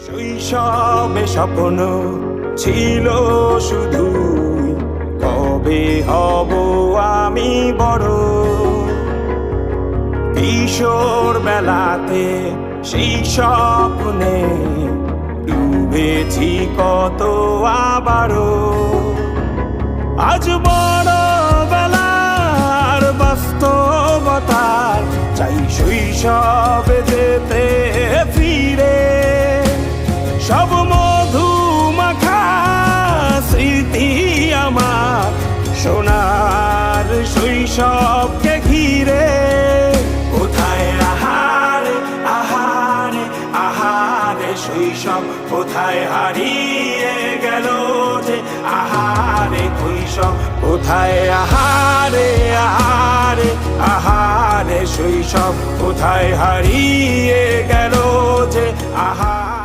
শৈশবে স্বপ্ন ছিল শুধুই কবে হব আমি বড়। কিশোর বেলাতে সেই স্বপ্নে ডুবেছি কত আবারও। আজ বড় বেলার বাস্তবতার চাই শৈশবে যেতে ফিরে। সব মধু মাখা স্মৃতি আমার সোনার শৈশবকে ঘিরে। কোথায় আহারে আহারে আহারে শৈশব কোথায় হারিয়ে গেল যে আহারে শৈশব। কোথায় আহারে আহারে আহারে শৈশব কোথায় হারিয়ে গেল যে আহারে।